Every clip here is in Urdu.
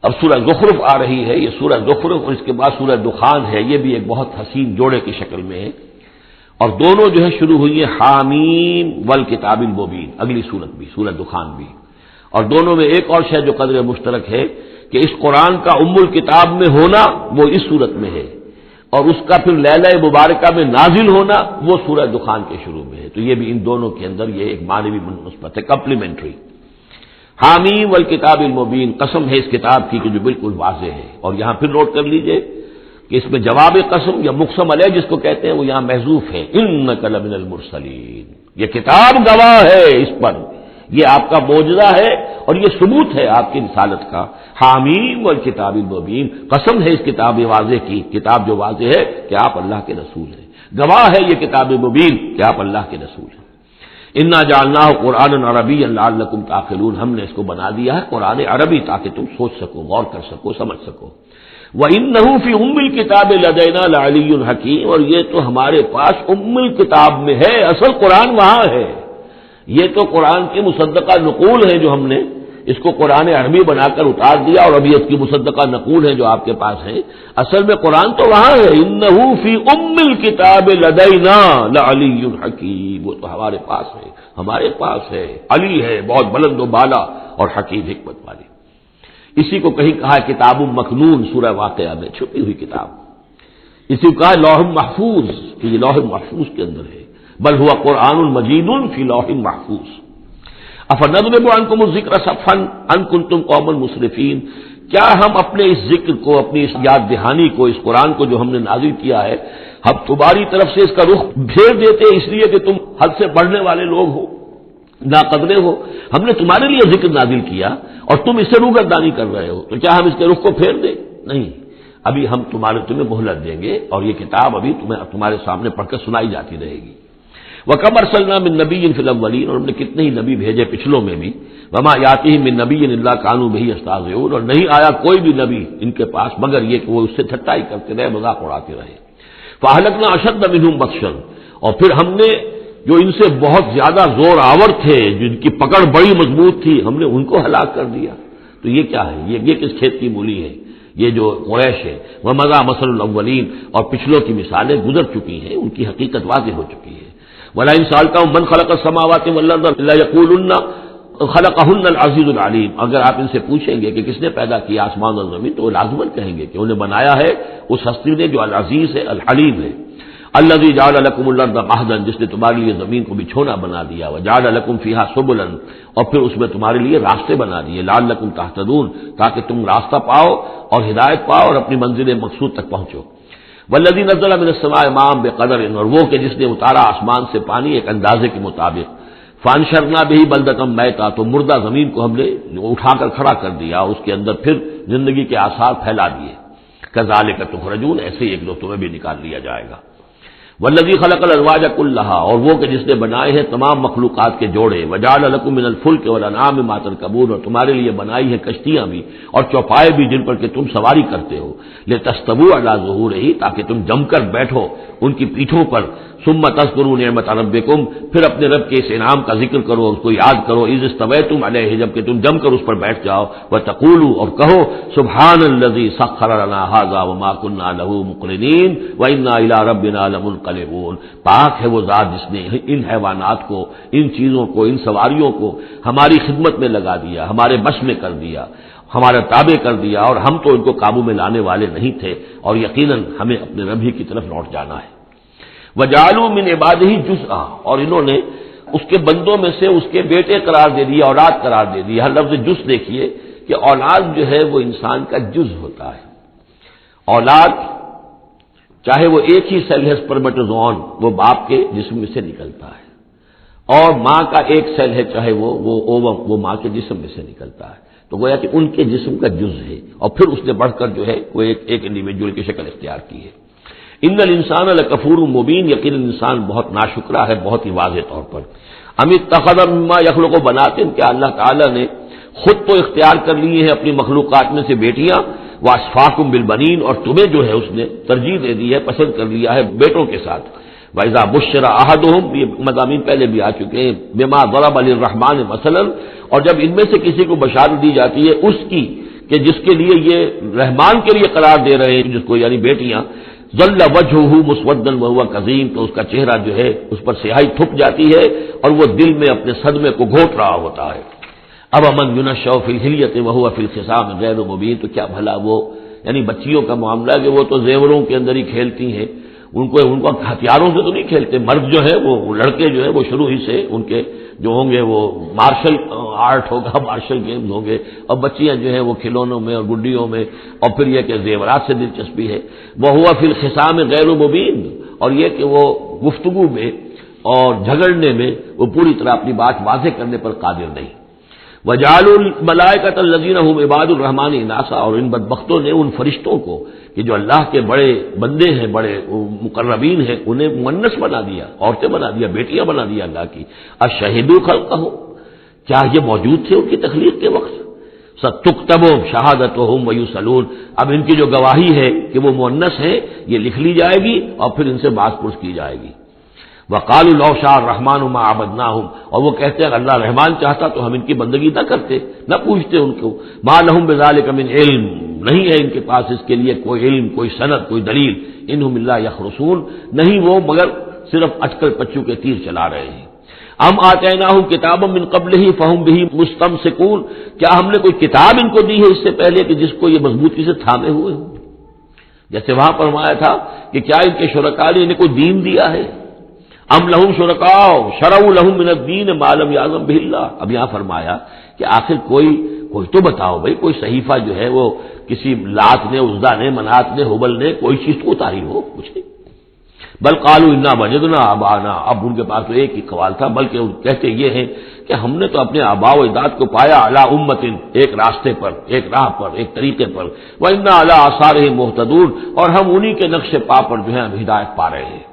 اب سورہ زخرف آ رہی ہے، یہ سورہ زخرف اور اس کے بعد سورہ دخان ہے، یہ بھی ایک بہت حسین جوڑے کی شکل میں ہے، اور دونوں جو ہے شروع ہوئی ہیں حامیم والکتاب المبین، اگلی سورت بھی سورہ دخان بھی، اور دونوں میں ایک اور شے جو قدر مشترک ہے کہ اس قرآن کا ام الکتاب میں ہونا وہ اس سورت میں ہے، اور اس کا پھر لیلہ مبارکہ میں نازل ہونا وہ سورہ دخان کے شروع میں ہے، تو یہ بھی ان دونوں کے اندر یہ ایک معنوی نسبت ہے، کمپلیمنٹری۔ حامیم والکتاب المبین، قسم ہے اس کتاب کی کہ جو بالکل واضح ہے، اور یہاں پھر نوٹ کر لیجئے کہ اس میں جواب قسم یا مقسم علیہ جس کو کہتے ہیں وہ یہاں محذوف ہے، انک لمن المرسلین، یہ کتاب گواہ ہے اس پر، یہ آپ کا معجزہ ہے اور یہ ثبوت ہے آپ کی رسالت کا۔ حامیم والکتاب المبین، قسم ہے اس کتاب واضح کی، کتاب جو واضح ہے کہ آپ اللہ کے رسول ہیں، گواہ ہے یہ کتاب مبین کہ آپ اللہ کے رسول ہیں۔ انا جعلناہ قرآنا عربیا لعلکم تعقلون، ہم نے اس کو بنا دیا ہے قرآن عربی تاکہ تم سوچ سکو، غور کر سکو، سمجھ سکو۔ وَإِنَّهُ فِي أُمِّ الْكِتَابِ لَدَيْنَا لَعَلِيٌّ حَكِيمٌ، اور یہ تو ہمارے پاس ام الکتاب میں ہے، اصل قرآن وہاں ہے، یہ تو قرآن کی مصدقہ نقول ہے جو ہم نے اس کو قرآن عربی بنا کر اتار دیا، اور ابھی اس کی مصدقہ نقول ہے جو آپ کے پاس ہے، اصل میں قرآن تو وہاں ہے۔ اِنَّهُ فِي أُمِّ الْكِتَابِ لَدَيْنَا لَعَلِيٌّ حَكِيمٌ، وہ تو ہمارے پاس ہے، ہمارے پاس ہے، علی ہے، بہت بلند و بالا اور حکیم حکمت والی۔ اسی کو کہیں کہا ہے کتاب مکنون سورہ واقعہ میں، چھپی ہوئی کتاب، اسی کو کہا ہے لوح محفوظ، کہ یہ لوح محفوظ کے اندر ہے، بل ہوا قرآن مجید فی لوح محفوظ۔ افنضرب عنکم الذکر صفحا ان کنتم قوما مسرفین، کیا ہم اپنے اس ذکر کو، اپنی اس یاد دہانی کو، اس قرآن کو جو ہم نے نازل کیا ہے، ہم تمہاری طرف سے اس کا رخ پھیر دیتے اس لیے کہ تم حد سے بڑھنے والے لوگ ہو، ناقدرے ہو؟ ہم نے تمہارے لیے ذکر نازل کیا اور تم اس سے روگردانی کر رہے ہو، تو کیا ہم اس کے رخ کو پھیر دیں؟ نہیں، ابھی ہم تمہیں مہلت دیں گے، اور یہ کتاب ابھی تمہارے سامنے پڑھ کر سنائی جاتی رہے گی۔ وَكَمْ أَرْسَلْنَا مِن نَبِيٍّ فِي الْأَوَّلِينَ، اور ہم نے کتنے ہی نبی بھیجے پچھلوں میں بھی، وَمَا يَأْتِيهِم مِّن نَبِيٍّ إِلَّا كَانُوا بِهِ يَسْتَهْزِئُونَ، اور نہیں آیا کوئی بھی نبی ان کے پاس مگر یہ کہ وہ اس سے ٹھٹا ہی کرتے رہے، مذاق اڑاتے رہے۔ فَأَهْلَكْنَا أَشَدَّ مِنْهُمْ بَطْشًا، اور پھر ہم نے جو ان سے بہت زیادہ زور آور تھے، جن کی پکڑ بڑی مضبوط تھی، ہم نے ان کو ہلاک کر دیا۔ تو یہ کیا ہے؟ یہ کس کھیت کی مولی ہے؟ یہ جو قریش ہے، وَمَضَىٰ مَثَلُ الْأَوَّلِينَ، اور پچھلوں کی مثالیں گزر چکی ہیں، ان کی حقیقت واضح ہو چکی ہے۔ وَلَئِن سَأَلْتَهُم مَّنْ خَلَقَ السَّمَاوَاتِ وَالْأَرْضَ لَيَقُولُنَّ خَلَقَهُنَّ الْعَزِيزُ الْعَلِيمُ، اگر آپ ان سے پوچھیں گے کہ کس نے پیدا کیا آسمان اور زمین، تو وہ لازماً کہیں گے کہ انہیں بنایا ہے اس ہستی نے جو العزیز ہے، الحلیم ہے۔ الذی جعل لکم الارض مہدا، جس نے تمہارے لیے زمین کو بچھونا بنا دیا، وجعل لکم فیہا سبلا، اور پھر اس میں تمہارے لیے راستے بنا دیے، لعلکم تہتدون، تاکہ تم راستہ پاؤ اور ہدایت پاؤ اور اپنی منزل مقصود تک پہنچو۔ والذی نزل من السماء ماء بقدر، اور وہ کہ جس نے اتارا آسمان سے پانی ایک اندازے کے مطابق، فانشرنا بہ بلدۃ میتا، تو مردہ زمین کو ہم نے اٹھا کر کھڑا کر دیا، اس کے اندر پھر زندگی کے آثار پھیلا دیے۔ کذالک تخرجون، ایسے ایک دو تمہیں بھی نکال لیا جائے گا۔ والذی خلق الازواج کلھا، اور وہ کہ جس نے بنائے ہیں تمام مخلوقات کے جوڑے، وجعل لکم من الفلک والانعام ما ترکبون، اور تمہارے لیے بنائی ہیں کشتیاں بھی اور چوپائے بھی جن پر کہ تم سواری کرتے ہو، لتستووا علی ظہورہ، تاکہ تم جم کر بیٹھو ان کی پیٹھوں پر، ثم تذکروا نعمت ربکم، پھر اپنے رب کے اس انعام کا ذکر کرو، اس کو یاد کرو، اذ استویتم علیہ، جب کہ تم جم کر اس پر بیٹھ جاؤ، وتقولوا، اور کہو، سبحان الذی سخر لنا ھذا وما كنا له مقرنین وانا الی ربنا لمنقلبون، پاک ہے وہ ذات جس نے ان حیوانات کو، ان چیزوں کو، ان سواریوں کو ہماری خدمت میں لگا دیا، ہمارے بس میں کر دیا، ہمارا تابع کر دیا، اور ہم تو ان کو قابو میں لانے والے نہیں تھے، اور یقیناً ہمیں اپنے رب ہی کی طرف لوٹ جانا ہے۔ وَجَعَلُوا مِنْ عِبَادِهِ جُزْءًا، اور انہوں نے اس کے بندوں میں سے اس کے بیٹے قرار دے دیا، اولاد قرار دے دیا۔ ہر لفظ جز دیکھیے کہ اولاد جو ہے وہ انسان کا جز ہوتا ہے۔ اولاد چاہے وہ ایک ہی سیل ہے، سپرمیٹوزوئن، وہ باپ کے جسم میں سے نکلتا ہے، اور ماں کا ایک سیل ہے، چاہے وہ اووم، وہ ماں کے جسم میں سے نکلتا ہے، تو گویا کہ ان کے جسم کا جز ہے، اور پھر اس نے بڑھ کر جو ہے وہ ایک انڈیویجول کی شکل اختیار کی ہے۔ ان الانسان لکفور مبین، یقینا انسان بہت ناشکرا ہے، بہت ہی واضح طور پر۔ ام اتخذ مما یخلق بنات، کہ اللہ تعالیٰ نے خود تو اختیار کر لیے ہیں اپنی مخلوقات میں سے بیٹیاں، واسفاکم بالبنین، اور تمہیں جو ہے اس نے ترجیح دے دی ہے، پسند کر لیا ہے بیٹوں کے ساتھ۔ وَإِذَا بُشِّرَ أَحَدُهُمْ، یہ مضامین پہلے بھی آ چکے ہیں، بِمَا ضَرَبَ لِلرَّحْمَٰنِ مَثَلًا، اور جب ان میں سے کسی کو بشارت دی جاتی ہے اس کی کہ جس کے لیے یہ رحمان کے لیے قرار دے رہے ہیں جس کو یعنی بیٹیاں، ظل وجہہ مسودا وہو کظیم، تو اس کا چہرہ جو ہے اس پر سیاہی تھپ جاتی ہے اور وہ دل میں اپنے صدمے کو گھوٹ رہا ہوتا ہے۔ اب امن ينشأ فی الحلیۃ وہو فی الخصام غیر مبین، تو کیا بھلا وہ یعنی بچیوں کا معاملہ کہ وہ تو زیوروں کے اندر ہی کھیلتی ہیں، ان کو ہتھیاروں سے تو نہیں کھیلتے، مرد جو ہے وہ لڑکے جو ہے وہ شروع ہی سے ان کے جو ہوں گے وہ مارشل آرٹ ہوگا، مارشل گیمز ہوں گے، اور بچیاں جو ہیں وہ کھلونوں میں اور گڈیوں میں، اور پھر یہ کہ زیورات سے دلچسپی ہے۔ وہو فی الخصام غیر مبین، اور یہ کہ وہ گفتگو میں اور جھگڑنے میں وہ پوری طرح اپنی بات واضح کرنے پر قادر نہیں۔ وجعلوا الملائکۃ الذین هم عباد الرحمن اناثا، اور ان بدبختوں نے ان فرشتوں کو کہ جو اللہ کے بڑے بندے ہیں، بڑے مقربین ہیں، انہیں مؤنث بنا دیا، عورتیں بنا دیا، بیٹیاں بنا دیا اللہ کی۔ اشہدوا خلقہم، کیا یہ موجود تھے ان کی تخلیق کے وقت؟ ستکتب شہادتہم ویسألون، اب ان کی جو گواہی ہے کہ وہ مؤنث ہیں یہ لکھ لی جائے گی اور پھر ان سے بات پرس کی جائے گی۔ وقالوا لو شاء الرحمن ما عبدناہم، اور وہ کہتے ہیں اللہ رحمان چاہتا تو ہم ان کی بندگی نہ کرتے، نہ پوچھتے ان کو۔ ما لہم بذلک من علم، نہیں ہے ان کے پاس اس کے لیے کوئی علم، کوئی سند، کوئی دلیل۔ انہم الا یخرصون، نہیں وہ مگر صرف اٹکل پچو کے تیر چلا رہے ہیں۔ ام آتیناہم کتابا من قبلہ فہم بہ مستمسکون، کیا ہم نے کوئی کتاب ان کو دی ہے اس سے پہلے کہ جس کو یہ مضبوطی سے تھامے ہوئے ہوں؟ جیسے وہاں فرمایا تھا کہ کیا ان کے شرکاء نے انہیں کوئی دین دیا ہے؟ ام لہم شرکاء شرعوا لہم من الدین ما لم یعظم بہ اللہ، اب یہاں فرمایا کہ آخر کوئی تو بتاؤ بھائی، کوئی صحیفہ جو ہے وہ کسی لات نے، عزا نے، منات نے، ہبل نے کوئی چیز تو اتاری ہو، کچھ نہیں۔ بل قالوا انا وجدنا آباءنا، اب ان کے پاس تو ایک ہی قوال تھا، بلکہ کہتے یہ ہیں کہ ہم نے تو اپنے آباء و اجداد کو پایا علی امت، ایک راستے پر، ایک راہ پر، ایک طریقے پر، وانا علی آثارہم مہتدون، اور ہم انہی کے نقش پا پر جو ہے ہم ہدایت پا رہے ہیں۔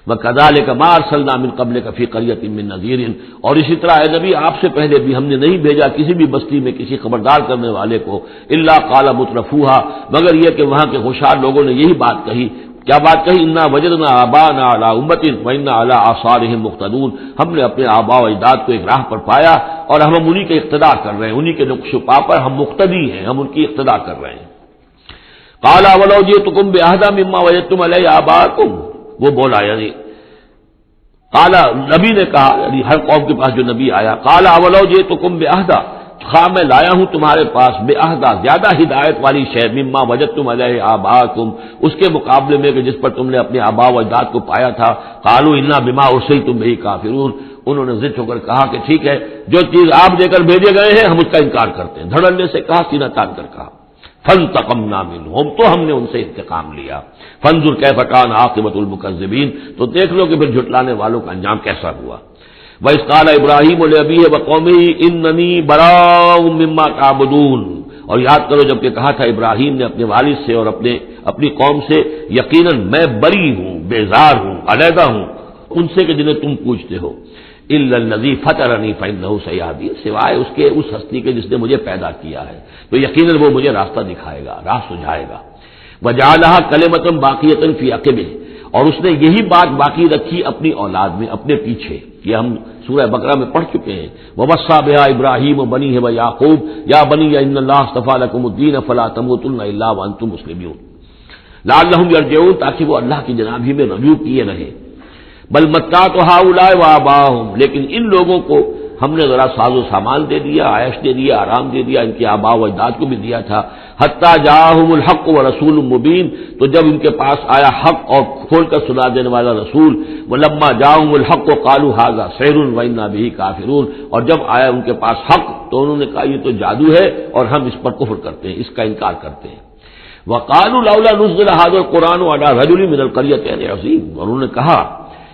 وَكَذَلِكَ مَا أَرْسَلْنَا مِن قَبْلِكَ فِي قَرْيَةٍ مِّن نَذِيرٍ، اور اسی طرح اے نبی آپ سے پہلے بھی ہم نے نہیں بھیجا کسی بھی بستی میں کسی خبردار کرنے والے کو، الا قال مترفوها، مگر یہ کہ وہاں کے خوشحال لوگوں نے یہی بات کہی، کیا بات کہی؟ انا وجدنا آباءنا علی امۃ وانا علی آثارہم مقتدون، ہم نے اپنے آباء و اجداد کو ایک راہ پر پایا اور ہم انہی کے اقتداء کر رہے ہیں، انہی کے نقش و پا پر ہم مقتدی ہیں، ہم ان کی اقتداء کر رہے ہیں۔ قال ولو جئتکم بأہدی مما وجدتم علیہ آباءکم، وہ بولا یعنی قالا، نبی نے کہا، یعنی ہر قوم کے پاس جو نبی آیا، قالا اولو جئتکم بأہدی، خواہ میں لایا ہوں تمہارے پاس بأہدی، زیادہ ہدایت والی شے، مما وجدتم علیہ آباءکم، اس کے مقابلے میں کہ جس پر تم نے اپنے آباء و اجداد کو پایا تھا۔ قالوا انا بما ارسلتم بہ کافرون، انہوں نے ضد ہو کر کہا کہ ٹھیک ہے جو چیز آپ دے کر بھیجے گئے ہیں ہم اس کا انکار کرتے ہیں، دھڑلے سے کہا، سینہ تان کر کہا۔ فانتقمنا منہم، تو ہم نے ان سے انتقام لیا۔ فانظر کیف کان عاقبۃ المکذبین، تو دیکھ لو کہ پھر جھٹلانے والوں کا انجام کیسا ہوا۔ وَإِذْ قَالَ إِبْرَاهِيمُ لِأَبِيهِ وَقَوْمِهِ إِنَّنِي بَرَاءٌ مِّمَّا تَعْبُدُونَ، اور یاد کرو جب کہ کہا تھا ابراہیم نے اپنے والد سے اور اپنی قوم سے، یقیناً میں بری ہوں، بیزار ہوں، علیحدہ ہوں ان سے کہ جنہیں تم پوجتے ہو، الا الذی فطرنی فانہ سیہدین، سوائے اس کے اس ہستی کے جس نے مجھے پیدا کیا ہے، تو یقیناً وہ مجھے راستہ دکھائے گا، راہ سجھائے گا۔ وجعلها کلمۃ باقیۃ فی عقبہ، اور اس نے یہی بات باقی رکھی اپنی اولاد میں، اپنے پیچھے، یہ ہم سورہ بقرہ میں پڑھ چکے ہیں۔ ووصى بها ابراہیم بنیہ ویعقوب یا بنی ان اللہ اصطفى لكم الدین فلا تموتن الا وانتم مسلمون لعلهم یرجعون، تاکہ وہ اللہ کی جناب ہی میں رجوع کیے رہیں۔ بل متعت هؤلاء وآباءهم، لیکن ان لوگوں کو ہم نے ذرا ساز و سامان دے دیا، عائش دے دیا، آرام دے دیا، ان کے آباء و اجداد کو بھی دیا تھا۔ حتی جاءہم الحق ورسول مبین، تو جب ان کے پاس آیا حق اور کھول کر سنا دینے والا رسول، ولما جاءہم الحق قالوا ھذا سحر وانا بہ کافرون، اور جب آیا ان کے پاس حق تو انہوں نے کہا یہ تو جادو ہے اور ہم اس پر کفر کرتے ہیں، اس کا انکار کرتے ہیں۔ وقالوا لولا نزل ھذا القرآن علی رجل من القریتین عظیم، اور انہوں نے کہا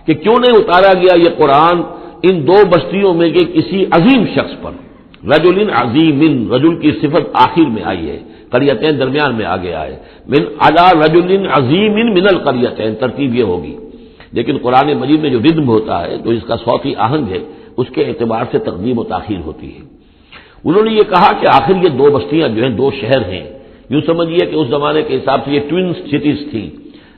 کہ کیوں نہیں اتارا گیا یہ قرآن ان دو بستیوں میں کے کسی عظیم شخص پر۔ رجل عظیم، رجل کی صفت آخر میں آئی ہے، قریتین درمیان میں آگے آئے، من علی رجل عظیم من القریتین، ترتیب یہ ہوگی، لیکن قرآن مجید میں جو ردم ہوتا ہے جو اس کا صوتی آہنگ ہے اس کے اعتبار سے تقدیم و تاخیر ہوتی ہے۔ انہوں نے یہ کہا کہ آخر یہ دو بستیاں جو ہیں دو شہر ہیں، یوں سمجھیے کہ اس زمانے کے حساب سے یہ ٹوین سٹیز تھیں،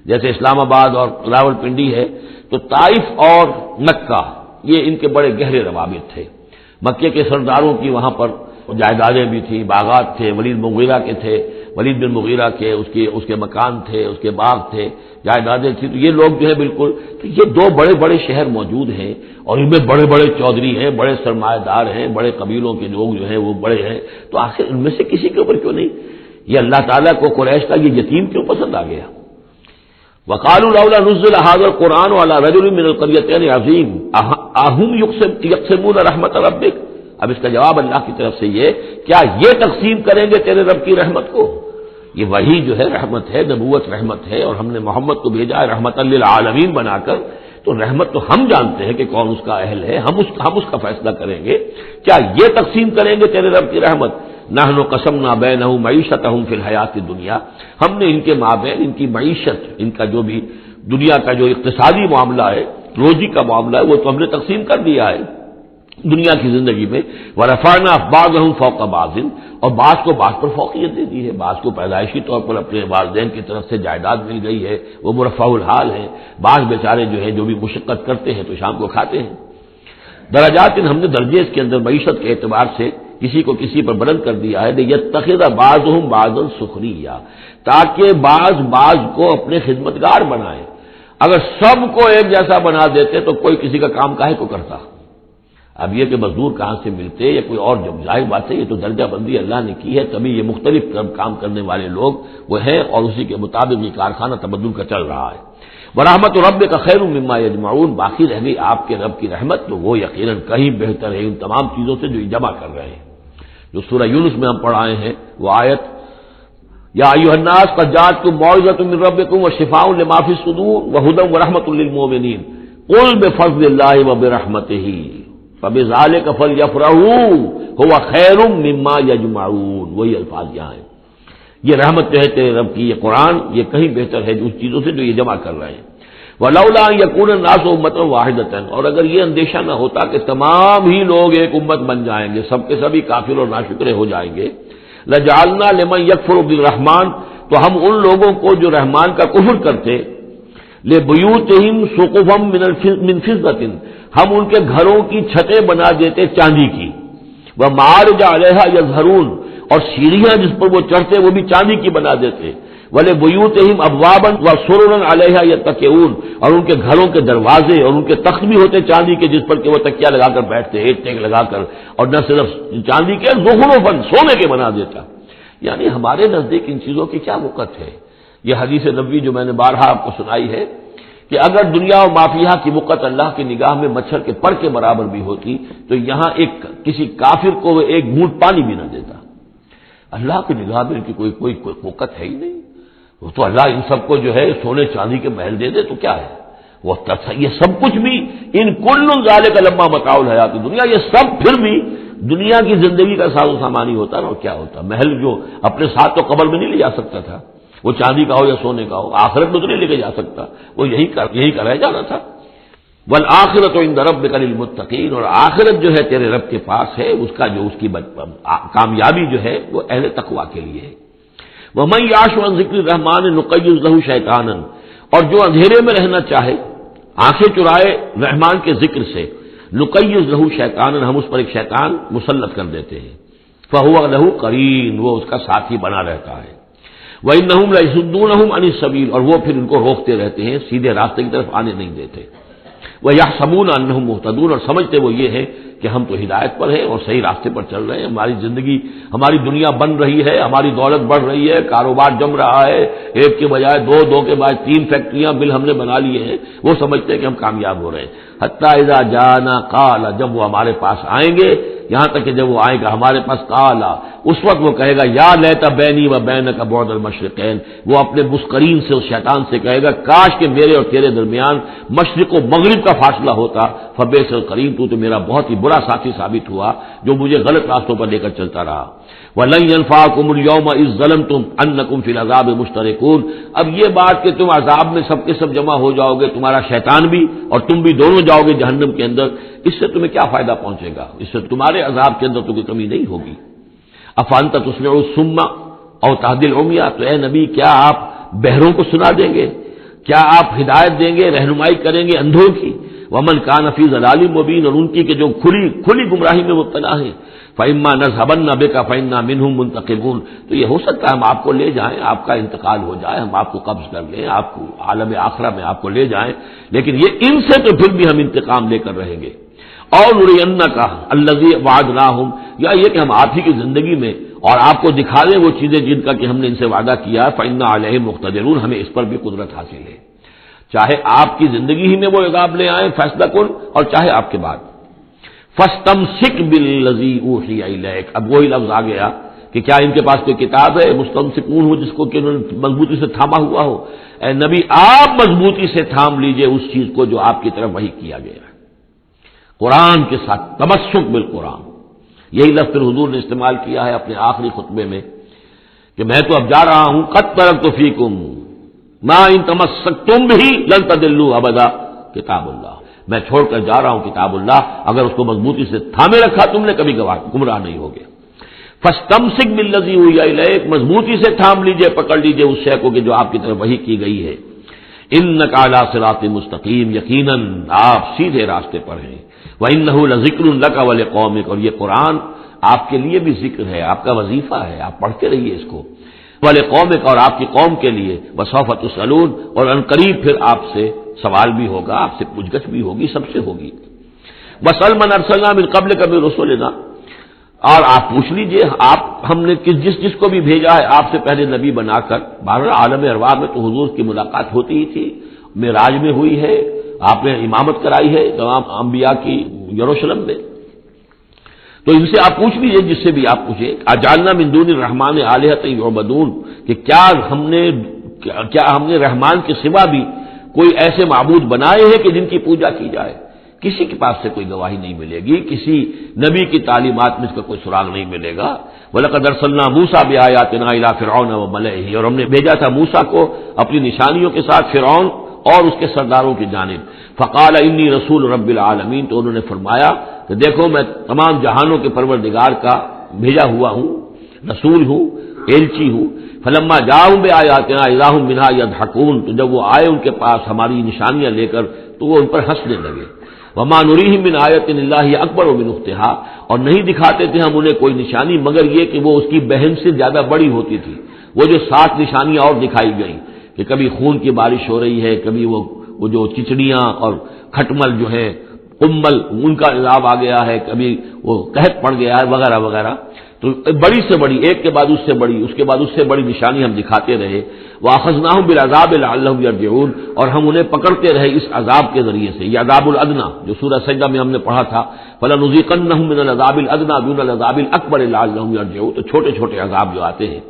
جیسے اسلام آباد اور راول پنڈی ہے، تو طائف اور مکہ یہ ان کے بڑے گہرے روابط تھے۔ مکے کے سرداروں کی وہاں پر جائیدادیں بھی تھیں، باغات تھے، ولید مغیرہ کے تھے، ولید بن مغیرہ کے اس کے مکان تھے، اس کے باغ تھے، جائیدادیں تھیں. تو یہ لوگ جو ہے بالکل، تو یہ دو بڑے بڑے شہر موجود ہیں اور ان میں بڑے بڑے چودھری ہیں، بڑے سرمایہ دار ہیں، بڑے قبیلوں کے لوگ جو ہیں وہ بڑے ہیں. تو آخر ان میں سے کسی کے اوپر کیوں نہیں؟ یہ اللہ تعالیٰ کو قریش کا یہ یتیم کیوں پسند آ گیا؟ وقالوا لولا نزل هذا القرآن على رجل من القريتين عظيم اهم يقسمون رحمت ربك. اب اس کا جواب اللہ کی طرف سے یہ، کیا یہ تقسیم کریں گے تیرے رب کی رحمت کو؟ یہ وہی جو ہے رحمت ہے، نبوت رحمت ہے، اور ہم نے محمد کو بھیجا ہے رحمت للعالمین بنا کر. تو رحمت تو ہم جانتے ہیں کہ کون اس کا اہل ہے، ہم اس کا فیصلہ کریں گے. کیا یہ تقسیم کریں گے تیرے رب کی رحمت؟ نحن قسمنا بینہم معیشتہم فی الحیات الدنیا، ہم نے ان کے مابین ان کی معیشت، ان کا جو بھی دنیا کا جو اقتصادی معاملہ ہے، روزی کا معاملہ ہے، وہ تو ہم نے تقسیم کر دیا ہے دنیا کی زندگی میں. ورفعنا بعضهم فوق بعض، اور بعض کو بعض پر فوقیت دے دی ہے. بعض کو پیدائشی طور پر اپنے والدین کی طرف سے جائیداد مل گئی ہے، وہ مرفع الحال ہے. بعض بیچارے جو ہیں جو بھی مشقت کرتے ہیں تو شام کو کھاتے ہیں. درجات، ہم نے درجے اس کے اندر معیشت کے اعتبار سے کسی کو کسی پر بلند کر دیا ہے. یتخذ بعضهم بعضا سخریا، تاکہ بعض کو اپنے خدمتگار بنائے. اگر سب کو ایک جیسا بنا دیتے تو کوئی کسی کا کام کاہے کو کرتا؟ اب یہ کہ مزدور کہاں سے ملتے یا کوئی اور، جب ظاہر بات ہے یہ تو درجہ بندی اللہ نے کی ہے، تبھی یہ مختلف کام کرنے والے لوگ وہ ہیں، اور اسی کے مطابق یہ کارخانہ تبدل کا چل رہا ہے. ورحمت ربک خیر مما یجمعون، باقی رہ گئی آپ کے رب کی رحمت، تو وہ یقیناً کہیں بہتر ہے ان تمام چیزوں سے جو یہ جمع کر رہے ہیں. جو سورہ یونس میں ہم پڑھائے ہیں وہ آیت، یا ایھا الناس قد جاءتکم موعظۃ من ربکم وشفاء لما فی الصدور وہدی ورحمۃ للمؤمنین قل بفضل اللہ وبرحمتہ فبذلک فلیفرحوا ھو خیر مما یجمعون. وہی الفاظ یہاں ہیں. یہ رحمت جو ہے تیرے رب کی، یہ قرآن، یہ کہیں بہتر ہے اس چیزوں سے جو یہ جمع کر رہے ہیں. ولولا ان یکون الناس امۃ واحدۃ، اور اگر یہ اندیشہ نہ ہوتا کہ تمام ہی لوگ ایک امت بن جائیں گے، سب کے سبھی کافر اور ناشکرے ہو جائیں گے، لجعلنا لمن یکفر بالرحمن، تو ہم ان لوگوں کو جو رحمان کا کفر کرتے، لبیوتہم سقفا من فضۃ، ہم ان کے گھروں کی چھتیں بنا دیتے چاندی کی، ومعارج علیہا یظہرون، اور سیڑھیاں جس پر وہ چڑھتے وہ بھی چاندی کی بنا دیتے، وَلِبُيُوتِهِمْ أَبْوَابًا وَسُرُرًا عَلَيْهَا يَتَّكِئُونَ، اور ان کے گھروں کے دروازے اور ان کے تخت بھی ہوتے چاندی کے جس پر کہ وہ تکیہ لگا کر بیٹھتے، ایک ٹیک لگا کر، اور نہ صرف چاندی کے، زخرفاً، سونے کے بنا دیتا. یعنی ہمارے نزدیک ان چیزوں کی کیا وقت ہے؟ یہ حدیث نبوی جو میں نے بارہا آپ کو سنائی ہے کہ اگر دنیا و مافیہ کی وقت اللہ کی نگاہ میں مچھر کے پر کے برابر بھی ہوتی تو یہاں کسی کافر کو وہ ایک گھونٹ پانی بھی نہ دیتا. اللہ کی نگاہ میں ان کی کوئی وقت ہے ہی نہیں. وہ تو اللہ ان سب کو جو ہے سونے چاندی کے محل دے دے تو کیا ہے؟ وہ یہ سب کچھ بھی ان کل ذالک لما متاع الحیات الدنیا، یہ سب پھر بھی دنیا کی زندگی کا ساز و سامان ہی ہوتا نا. اور کیا ہوتا؟ محل جو اپنے ساتھ تو قبر میں نہیں لے جا سکتا تھا، وہ چاندی کا ہو یا سونے کا ہو، آخرت میں تو نہیں لے کے جا سکتا، وہ یہی کا رہ جانا تھا. والآخرۃ عند ربک للمتقین، اور آخرت جو ہے تیرے رب کے پاس ہے، اس کا جو اس کی کامیابی جو ہے وہ اہل تقوی کے لیے ہے. وَمَن يَعْشُ عَن ذِكْرِ الرَّحْمَٰنِ نُقَيِّضْ لَهُ شَيْطَانًا، اور جو اندھیرے میں رہنا چاہے، آنکھیں چرائے رحمان کے ذکر سے، نُقَيِّضْ لَهُ شَيْطَانًا، ہم اس پر ایک شیطان مسلط کر دیتے ہیں، فَهُوَ لَهُ قَرِينٌ، وہ اس کا ساتھی بنا رہتا ہے. وَإِنَّهُمْ لَيَصُدُّونَهُمْ عَنِ السَّبِيلِ، اور وہ پھر ان کو روکتے رہتے ہیں، سیدھے راستے کی طرف آنے نہیں دیتے. وَيَحْسَبُونَ أَنَّهُمْ مُهْتَدُونَ، اور سمجھتے وہ یہ ہے کہ ہم تو ہدایت پر ہیں اور صحیح راستے پر چل رہے ہیں، ہماری زندگی، ہماری دنیا بن رہی ہے، ہماری دولت بڑھ رہی ہے، کاروبار جم رہا ہے، ایک کے بجائے دو کے بعد 3 فیکٹریاں بل ہم نے بنا لیے ہیں، وہ سمجھتے ہیں کہ ہم کامیاب ہو رہے ہیں. حتیٰ اذا جانا قال، جب وہ ہمارے پاس آئیں گے، یہاں تک کہ جب وہ آئے گا ہمارے پاس قال، اس وقت وہ کہے گا یا لیت بینی و بینک بعد المشرقین، وہ اپنے مسکرین سے، اس شیطان سے کہے گا کاش کہ میرے اور تیرے درمیان مشرق و مغرب کا فاصلہ ہوتا، فبئس القرین، تو میرا بہت ہی برا ساتھی ثابت ہوا جو مجھے غلط راستوں پر لے کر چلتا رہا. وَلَن يَنفَعَكُمُ الْيَوْمَ إِذ ظَّلَمْتُمْ أَنَّكُمْ فِي الْعَذَابِ مُشْتَرِكُونَ، اب یہ بات کہ تم عذاب میں سب کے سب جمع ہو جاؤ گے، تمہارا شیطان بھی اور تم بھی دونوں جاؤ گے جہنم کے اندر، اس سے تمہیں کیا فائدہ پہنچے گا؟ اس سے تمہارے عذاب کے اندر تو کوئی کمی نہیں ہوگی. أَفَأَنْتَ تُسْمِعُ الصُّمَّ أَوْ تَهْدِي الْعُمْيَ، تو اے نبی کیا آپ بہروں کو سنا دیں گے؟ کیا آپ ہدایت دیں گے، رہنمائی کریں گے اندھوں کی؟ ومن کان فی ضلال مبین، اور ان کی کہ جو کھلی گمراہی میں مبتلا ہے، فإما نذهبن بک فإنا منهم منتقمون، تو یہ ہو سکتا ہے ہم آپ کو لے جائیں، آپ کا انتقال ہو جائے، ہم آپ کو قبض کر لیں، آپ کو عالم آخرہ میں آپ کو لے جائیں، لیکن یہ ان سے تو پھر بھی ہم انتقام لے کر رہیں گے۔ اور نرینک الذی وعدناہم، یا یہ کہ ہم آپ ہی کی زندگی میں اور آپ کو دکھا دیں وہ چیزیں جن کا کہ ہم نے ان سے وعدہ کیا، فإنا علیہم مقتدرون، ہمیں اس پر بھی قدرت حاصل ہے، چاہے آپ کی زندگی ہی میں وہ عذاب لے آئیں فیصلہ کن، اور چاہے آپ کے بعد۔ فاستمسک بالذی اوحی الیک، اب وہی لفظ آ گیا کہ کیا ان کے پاس کوئی کتاب ہے مستمسکون ہو جس کو کہ انہوں نے مضبوطی سے تھاما ہوا ہو؟ اے نبی آپ مضبوطی سے تھام لیجئے اس چیز کو جو آپ کی طرف وحی کیا گیا ہے، قرآن کے ساتھ، تمسک بالقرآن۔ یہی لفظ پھر حضور نے استعمال کیا ہے اپنے آخری خطبے میں کہ میں تو اب جا رہا ہوں، قد ترکت فیکم ما ان تمسکتم بہ لن تضلوا ابدا، کتاب اللہ، میں چھوڑ کر جا رہا ہوں کتاب اللہ، اگر اس کو مضبوطی سے تھامے رکھا تم نے کبھی گمراہ نہیں ہوگے۔ فاستمسک بالذی اوحی الیک، مضبوطی سے تھام لیجئے، پکڑ لیجئے اس شے کو کہ جو آپ کی طرف وحی کی گئی ہے۔ انک علی صراط مستقیم، یقیناً آپ سیدھے راستے پر ہیں۔ وانہ لذکر لک ولقومک، اور یہ قرآن آپ کے لیے بھی ذکر ہے، آپ کا وظیفہ ہے، آپ پڑھتے رہیے اس کو، ولقومک، اور آپ کی قوم کے لیے، وسوف تسألون، اور ان قریب پھر آپ سے سوال بھی ہوگا، آپ سے پوچھ گچھ بھی ہوگی، سب سے ہوگی۔ وسل من ارسلنا من قبلک من رسلنا، اور آپ پوچھ لیجئے آپ ہم نے جس کو بھی بھیجا ہے آپ سے پہلے نبی بنا کر، بہرحال عالم ارواح میں تو حضور کی ملاقات ہوتی ہی تھی، معراج میں ہوئی ہے، آپ نے امامت کرائی ہے تمام انبیاء کی یروشلم میں، تو ان سے آپ پوچھ لیجئے جس سے بھی آپ پوچھیں، اجعلنا من دون الرحمن آلہۃ یعبدون، کہ کیا ہم نے رحمان کے سوا بھی کوئی ایسے معبود بنائے ہیں کہ جن کی پوجا کی جائے؟ کسی کے پاس سے کوئی گواہی نہیں ملے گی، کسی نبی کی تعلیمات میں اس کا کوئی سراغ نہیں ملے گا۔ وَلَقَدْ أَرْسَلْنَا مُوسَىٰ بِآيَاتِنَا إِلَىٰ فِرْعَوْنَ وَمَلَئِهِ، اور ہم نے بھیجا تھا موسیٰ کو اپنی نشانیوں کے ساتھ فرعون اور اس کے سرداروں کی جانب۔ فَقَالَ إِنِّي رَسُولُ رَبِّ الْعَالَمِينَ، تو انہوں نے فرمایا کہ دیکھو میں تمام جہانوں کے پروردگار کا بھیجا ہوا ہوں، رسول ہوں، ایلچی ہوں۔ فلما جاؤں بآیاتنا اذا هم منها يضحكون، تو جب وہ آئے ان کے پاس ہماری نشانیاں لے کر تو وہ ان پر ہنسنے لگے۔ وما نريهم من آیۃ الا هي اکبر من اختها، اور نہیں دکھاتے تھے ہم انہیں کوئی نشانی مگر یہ کہ وہ اس کی بہن سے زیادہ بڑی ہوتی تھی۔ وہ جو 7 نشانیاں اور دکھائی گئیں کہ کبھی خون کی بارش ہو رہی ہے، کبھی وہ جو چچڑیاں اور کھٹمل جو ہے قمل ان کا عذاب آ گیا ہے، کبھی وہ قحط پڑ گیا ہے، وغیرہ وغیرہ، تو بڑی سے بڑی، ایک کے بعد اس سے بڑی، اس کے بعد اس سے بڑی نشانی ہم دکھاتے رہے۔ وَأَخَذْنَاهُمْ بِالْعَذَابِ لَعَلَّهُمْ يَرْجِعُونَ، اور ہم انہیں پکڑتے رہے اس عذاب کے ذریعے سے، یہ عذاب الادنیٰ جو سورہ سجدہ میں ہم نے پڑھا تھا، فَلَنُذِيقَنَّهُم مِّنَ الْعَذَابِ الْأَدْنَىٰ دُونَ الْعَذَابِ الْأَكْبَرِ لَعَلَّهُمْ يَرْجِعُونَ، تو چھوٹے چھوٹے عذاب جو آتے ہیں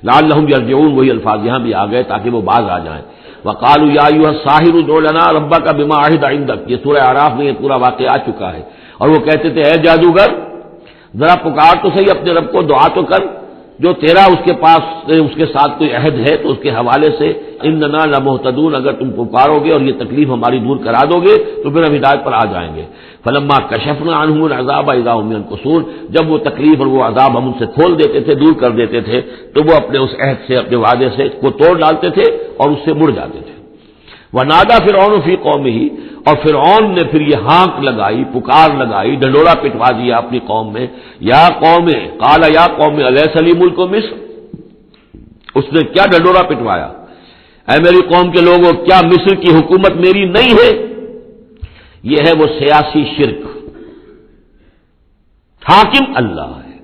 لَعَلَّهُمْ يَرْجِعُونَ، وہی الفاظ یہاں بھی آ گئے تاکہ وہ باز آ جائیں۔ وَقَالُوا يَا أَيُّهَا السَّاحِرُ ادْعُ لَنَا رَبَّكَ بِمَا عَهِدَ عِندَكَ، یہ سورہ اعراف میں یہ پورا واقعہ آ چکا ہے، اور وہ کہتے تھے اے جادوگر ذرا پکار تو صحیح اپنے رب کو، دعا تو کر، جو تیرا اس کے پاس اس کے ساتھ کوئی عہد ہے تو اس کے حوالے سے اننا لمہتدون، اگر تم پکارو گے اور یہ تکلیف ہماری دور کرا دو گے تو پھر ہم ہدایت پر آ جائیں گے۔ فلما کشفنا عنہم العذاب اذا هم ينكثون، جب وہ تکلیف اور وہ عذاب ہم ان سے کھول دیتے تھے، دور کر دیتے تھے، تو وہ اپنے اس عہد سے، اپنے وعدے سے کو توڑ ڈالتے تھے اور اس سے مڑ جاتے تھے۔ ونادى فرعون في قومه، اور فرعون نے پھر یہ ہانک لگائی، پکار لگائی، ڈنڈورا پٹوا دیا اپنی قوم میں، یا قوم، قال یا قوم الیس لی ملک مصر، اس نے کیا ڈنڈورا پٹوایا، اے میری قوم کے لوگوں کیا مصر کی حکومت میری نہیں ہے؟ یہ ہے وہ سیاسی شرک، حاکم اللہ ہے،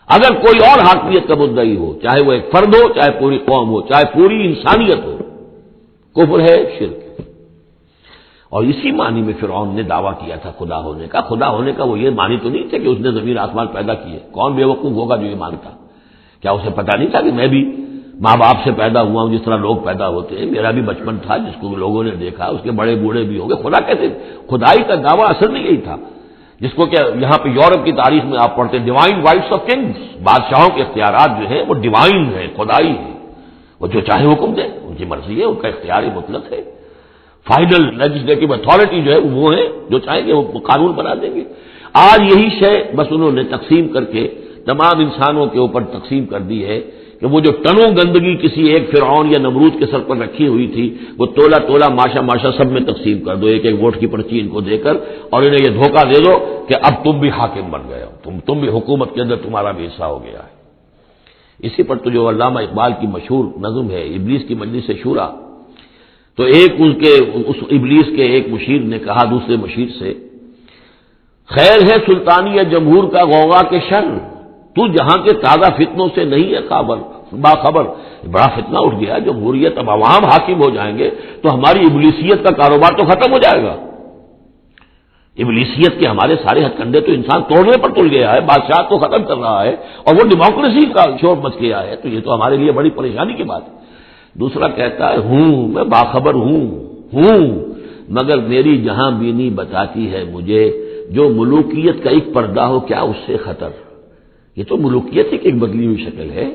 اگر کوئی اور حاکمیت کا مدعی ہو، چاہے وہ ایک فرد ہو، چاہے پوری قوم ہو، چاہے پوری انسانیت ہو، کفر ہے، شرک ہے۔ اور اسی معنی میں فرعون نے دعویٰ کیا تھا خدا ہونے کا۔ خدا ہونے کا وہ یہ معنی تو نہیں تھا کہ اس نے زمین آسمان پیدا کیے، کون بے وقوف ہوگا جو یہ مانتا؟ کیا اسے پتہ نہیں تھا کہ میں بھی ماں باپ سے پیدا ہوا ہوں جس طرح لوگ پیدا ہوتے ہیں، میرا بھی بچپن تھا جس کو لوگوں نے دیکھا، اس کے بڑے بوڑھے بھی ہوں گے، خدا کیسے؟ خدائی کا دعویٰ اصل میں یہی تھا جس کو کہ یہاں پہ یورپ کی تاریخ میں آپ پڑھتے ہیں ڈیوائن رائٹس آف کنگز، بادشاہوں کے اختیارات جو ہیں وہ ڈیوائن ہے، خدائی ہے، وہ جو چاہے حکم دیں، ان کی مرضی ہے، ان کا اختیار مطلق ہے، فائنل لیجسلیٹو اتھارٹی جو ہے وہ ہے، جو چاہیں گے وہ قانون بنا دیں گے۔ آج یہی شے بس انہوں نے تقسیم کر کے تمام انسانوں کے اوپر تقسیم کر دی ہے کہ وہ جو ٹنوں گندگی کسی ایک فرعون یا نمرود کے سر پر رکھی ہوئی تھی وہ تولا تولا ماشا ماشا سب میں تقسیم کر دو، ایک ایک ووٹ کی پرچی ان کو دے کر، اور انہیں یہ دھوکہ دے دو کہ اب تم بھی حاکم بن گئے ہو، تم بھی حکومت کے اندر تمہارا بھی حصہ ہو گیا ہے۔ اسی پر تو جو علامہ اقبال کی مشہور نظم ہے ابلیس کی مجلس شورا، تو ایک اس ابلیس کے ایک مشیر نے کہا دوسرے مشیر سے، خیر ہے سلطانی جمہور کا غوغا کے شر، تو جہاں کے تازہ فتنوں سے نہیں ہے باخبر۔ بڑا فتنہ اٹھ گیا جمہوریت، اب عوام حاکم ہو جائیں گے تو ہماری ابلیسیت کا کاروبار تو ختم ہو جائے گا۔ ابلیسیت کے ہمارے سارے ہتھ کنڈے تو انسان توڑنے پر تل گیا ہے، بادشاہ تو ختم کر رہا ہے اور وہ ڈیموکریسی کا شور مچ گیا ہے، تو یہ تو ہمارے لیے بڑی پریشانی کی بات ہے۔ دوسرا کہتا ہے میں باخبر ہوں مگر میری جہاں بینی بتاتی ہے مجھے، جو ملوکیت کا ایک پردہ ہو کیا اس سے خطر۔ یہ تو ملوکیت ہی کی ایک بدلی ہوئی شکل ہے۔